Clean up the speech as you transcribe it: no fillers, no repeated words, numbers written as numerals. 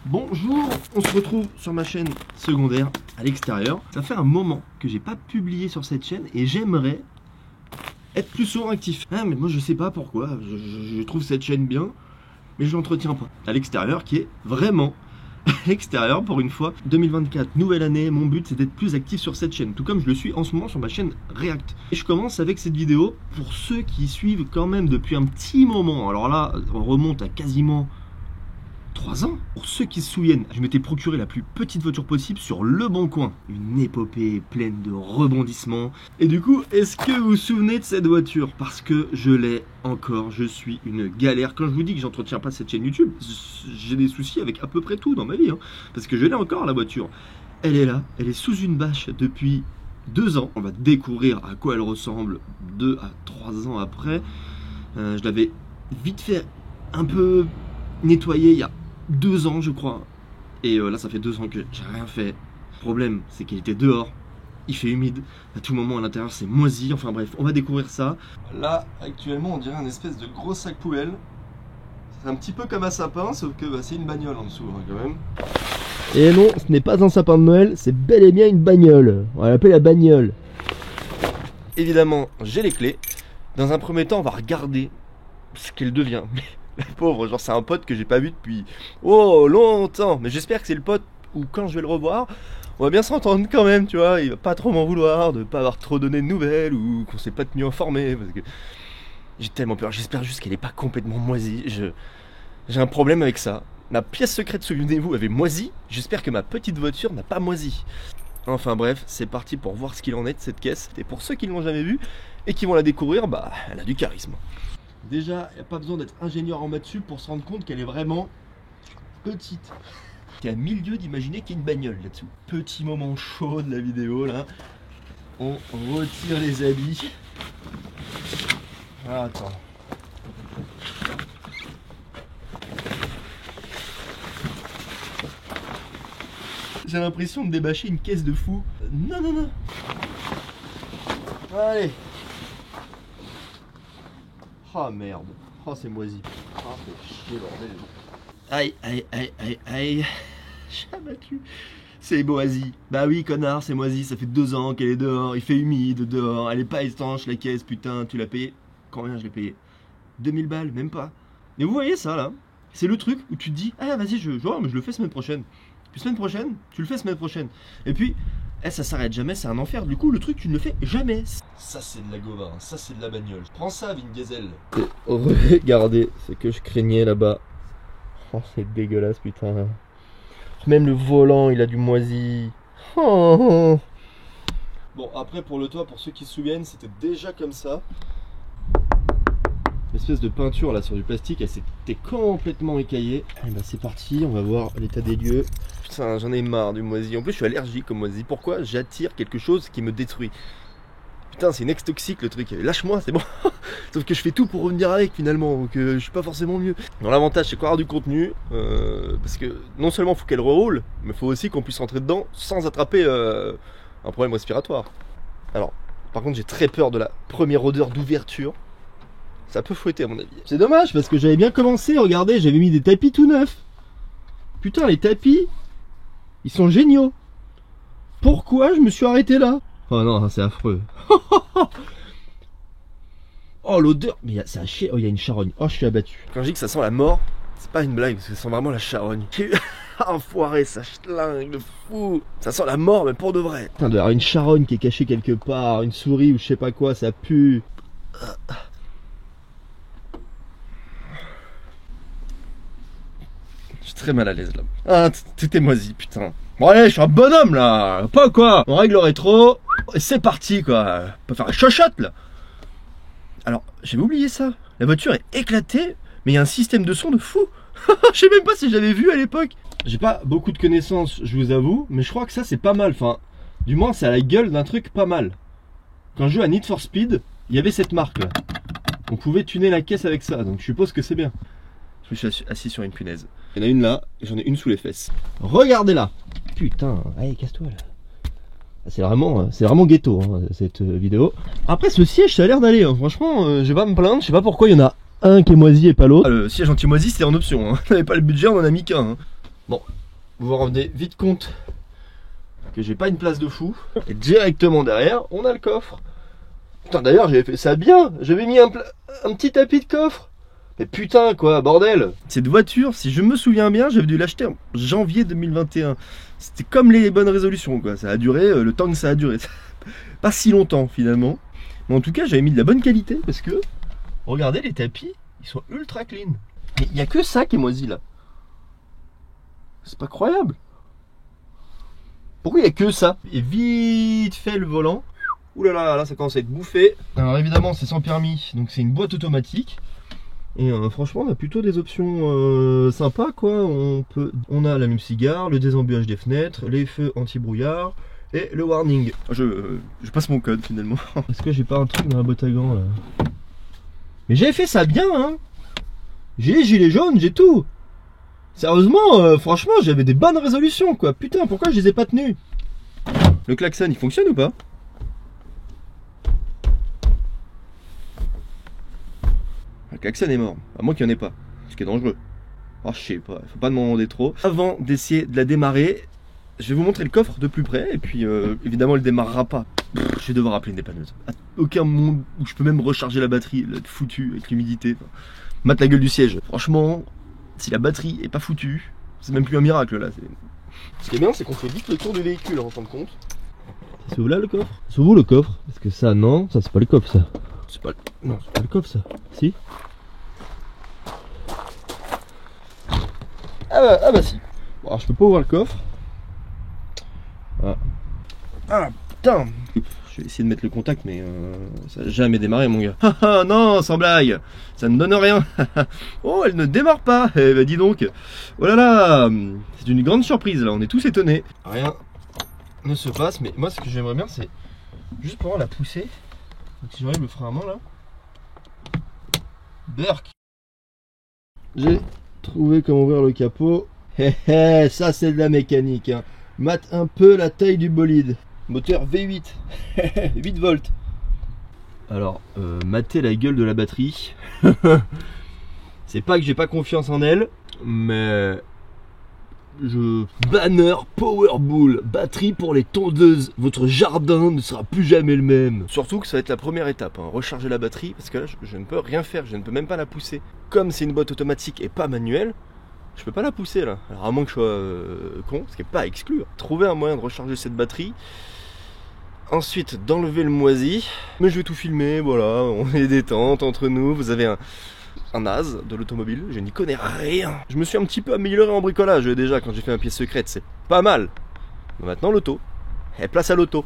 Bonjour, on se retrouve sur ma chaîne secondaire à l'extérieur. Ça fait un moment que j'ai pas publié sur cette chaîne et j'aimerais être plus souvent actif. Ah mais moi je sais pas pourquoi, je trouve cette chaîne bien, mais je l'entretiens pas. À l'extérieur qui est vraiment à l'extérieur pour une fois. 2024, nouvelle année, mon but c'est d'être plus actif sur cette chaîne, tout comme je le suis en ce moment sur ma chaîne React. Et je commence avec cette vidéo pour ceux qui suivent quand même depuis un petit moment. Alors là, on remonte à quasiment 3 ans. Pour ceux qui se souviennent, je m'étais procuré la plus petite voiture possible sur Le Bon Coin. Une épopée pleine de rebondissements. Et du coup, est-ce que vous vous souvenez de cette voiture? Parce que je l'ai encore, je suis une galère. Quand je vous dis que j'entretiens pas cette chaîne YouTube, j'ai des soucis avec à peu près tout dans ma vie. Parce que je l'ai encore la voiture. Elle est là, elle est sous une bâche depuis 2 ans. On va découvrir à quoi elle ressemble 2 à 3 ans après. Je l'avais vite fait un peu nettoyer il y a 2 ans je crois, et là ça fait 2 ans que j'ai rien fait. Le problème c'est qu'il était dehors, il fait humide, à tout moment à l'intérieur c'est moisi, enfin bref, on va découvrir ça. Là actuellement on dirait un espèce de gros sac poubelle, c'est un petit peu comme un sapin sauf que c'est une bagnole en dessous quand même. Et non, ce n'est pas un sapin de Noël, c'est bel et bien une bagnole, on va l'appeler la bagnole. Évidemment j'ai les clés, dans un premier temps on va regarder ce qu'elle devient. La pauvre, genre c'est un pote que j'ai pas vu depuis longtemps. Mais j'espère que c'est le pote où quand je vais le revoir, on va bien s'entendre quand même, tu vois. Il va pas trop m'en vouloir de pas avoir trop donné de nouvelles ou qu'on s'est pas tenu informé. Parce que j'ai tellement peur. J'espère juste qu'elle est pas complètement moisie. J'ai un problème avec ça. Ma pièce secrète, souvenez-vous, avait moisi. J'espère que ma petite voiture n'a pas moisi. Enfin bref, c'est parti pour voir ce qu'il en est de cette caisse. Et pour ceux qui ne l'ont jamais vue et qui vont la découvrir, bah elle a du charisme. Déjà, il n'y a pas besoin d'être ingénieur en maths sup pour se rendre compte qu'elle est vraiment petite. T'es à milieu d'imaginer qu'il y a une bagnole là-dessous. Petit moment chaud de la vidéo là. On retire les habits. Ah, attends. J'ai l'impression de débâcher une caisse de fou. Non, non, non. Allez. Oh merde, oh c'est moisi. Oh c'est chier bordel. Aïe aïe aïe aïe aïe. J'ai abattu. C'est moisi. Bah oui connard, c'est moisi, ça fait 2 ans qu'elle est dehors, il fait humide dehors, elle est pas étanche la caisse, putain, tu l'as payé. Combien je l'ai payé? 2000 balles, même pas. Mais vous voyez ça là? C'est le truc où tu te dis, ah vas-y mais je le fais semaine prochaine. Puis semaine prochaine, tu le fais semaine prochaine. Et puis, ça s'arrête jamais, c'est un enfer. Du coup, le truc, tu ne le fais jamais. Ça, c'est de la gova, ça, c'est de la bagnole. Prends ça, Vin Diesel. Regardez ce que je craignais là-bas. Oh, c'est dégueulasse, putain. Même le volant, il a du moisi. Oh. Bon, après, pour le toit, pour ceux qui se souviennent, c'était déjà comme ça. L'espèce de peinture là sur du plastique, elle s'était complètement écaillée. Et bah c'est parti, on va voir l'état des lieux. Putain, j'en ai marre du moisi. En plus, je suis allergique au moisi. Pourquoi j'attire quelque chose qui me détruit? Putain, c'est une ex-toxique le truc. Lâche-moi, c'est bon. Sauf que je fais tout pour revenir avec finalement, donc je suis pas forcément mieux. Bon, l'avantage c'est qu'on aura du contenu, parce que non seulement faut qu'elle reroule, mais faut aussi qu'on puisse rentrer dedans sans attraper un problème respiratoire. Alors, par contre, j'ai très peur de la première odeur d'ouverture. Ça peut fouetter à mon avis. C'est dommage parce que j'avais bien commencé, regardez, j'avais mis des tapis tout neufs. Putain, les tapis, ils sont géniaux. Pourquoi je me suis arrêté là? Oh non, c'est affreux. Oh l'odeur, mais c'est à chier. Oh, il y a une charogne. Oh, je suis abattu. Quand je dis que ça sent la mort, c'est pas une blague, parce que ça sent vraiment la charogne. Enfoiré, ça schlingue de fou. Ça sent la mort, mais pour de vrai. Putain, il doit y avoir une charogne qui est cachée quelque part, une souris ou je sais pas quoi, ça pue. Je suis très mal à l'aise là. Ah, tout est moisi, putain. Bon allez, je suis un bonhomme là. Pas quoi. On règle le rétro. Et c'est parti quoi. On peut faire la chochotte là. Alors, j'avais oublié ça. La voiture est éclatée, mais il y a un système de son de fou. Je sais même pas si j'avais vu à l'époque. J'ai pas beaucoup de connaissances, je vous avoue, mais je crois que ça c'est pas mal. Enfin, du moins c'est à la gueule d'un truc pas mal. Quand je jouais à Need for Speed, il y avait cette marque là. On pouvait tuner la caisse avec ça, donc je suppose que c'est bien. Je me suis assis sur une punaise. Il y en a une là, et j'en ai une sous les fesses. Regardez là. Putain, allez, casse-toi là. C'est vraiment ghetto hein, cette vidéo. Après ce siège ça a l'air d'aller, hein. Franchement je vais pas me plaindre, je sais pas pourquoi il y en a un qui est moisi et pas l'autre. Le siège anti-moisi c'était en option, hein. On n'avait pas le budget, on en a mis qu'un. Hein. Bon, vous vous rendez vite compte que j'ai pas une place de fou. Et directement derrière, on a le coffre. Putain, d'ailleurs, j'avais fait ça bien. J'avais mis un petit tapis de coffre. Mais putain, quoi, bordel. Cette voiture, si je me souviens bien, j'avais dû l'acheter en janvier 2021. C'était comme les bonnes résolutions, quoi. Ça a duré le temps que ça a duré. Pas si longtemps, finalement. Mais en tout cas, j'avais mis de la bonne qualité parce que, regardez, les tapis, ils sont ultra clean. Mais il n'y a que ça qui est moisi, là. C'est pas croyable. Pourquoi il n'y a que ça? Et vite fait le volant. Ouh là là, là ça commence à être bouffé. Alors évidemment c'est sans permis, donc c'est une boîte automatique. Et franchement on a plutôt des options sympas quoi. On a la cigare, le désembuyage des fenêtres, les feux anti-brouillard et le warning. Je passe mon code finalement. Est-ce que j'ai pas un truc dans la boîte à gants là? Mais j'avais fait ça bien hein. J'ai les gilets jaunes, j'ai tout. Sérieusement, franchement j'avais des bonnes résolutions quoi. Putain pourquoi je les ai pas tenues? Le klaxon il fonctionne ou pas? Le klaxon est mort, à moins qu'il n'y en ait pas, ce qui est dangereux. Oh, je sais pas, faut pas demander trop. Avant d'essayer de la démarrer, je vais vous montrer le coffre de plus près, et puis évidemment elle démarrera pas. Je vais devoir appeler une dépanneuse. À aucun moment où je peux même recharger la batterie, elle est foutue avec l'humidité. Mate la gueule du siège. Franchement, si la batterie est pas foutue, c'est même plus un miracle là. Ce qui est bien, c'est qu'on fait vite le tour du véhicule en fin de compte. C'est où là le coffre? C'est où le coffre? Parce que ça, non, ça c'est pas le coffre ça. C'est pas le... Non, c'est pas le coffre ça. Si. Ah bah si. Bon, alors je peux pas ouvrir le coffre. Ah putain. Je vais essayer de mettre le contact mais ça n'a jamais démarré mon gars. Ah non, sans blague. Ça ne donne rien. Oh, elle ne démarre pas. Eh bah dis donc. Oh là là. C'est une grande surprise là, on est tous étonnés. Rien ne se passe mais moi ce que j'aimerais bien c'est juste pouvoir la pousser. Donc si j'arrive le frein à main là. Berk. J'ai trouvé comment ouvrir le capot. Ça c'est de la mécanique hein. Mate un peu la taille du bolide. Moteur V8. 8 volts. Alors mater la gueule de la batterie. C'est pas que j'ai pas confiance en elle, mais Banner Powerbull, batterie pour les tondeuses. Votre jardin ne sera plus jamais le même. Surtout que ça va être la première étape, hein, recharger la batterie, parce que là je ne peux rien faire, je ne peux même pas la pousser. Comme c'est une boîte automatique et pas manuelle, je peux pas la pousser là. Alors à moins que je sois con, ce qui n'est pas à exclure. Trouver un moyen de recharger cette batterie. Ensuite d'enlever le moisi. Mais je vais tout filmer, voilà, on est détente entre nous, vous avez un as de l'automobile, je n'y connais rien. Je me suis un petit peu amélioré en bricolage déjà quand j'ai fait ma pièce secrète, c'est pas mal. Mais maintenant l'auto, et place à l'auto.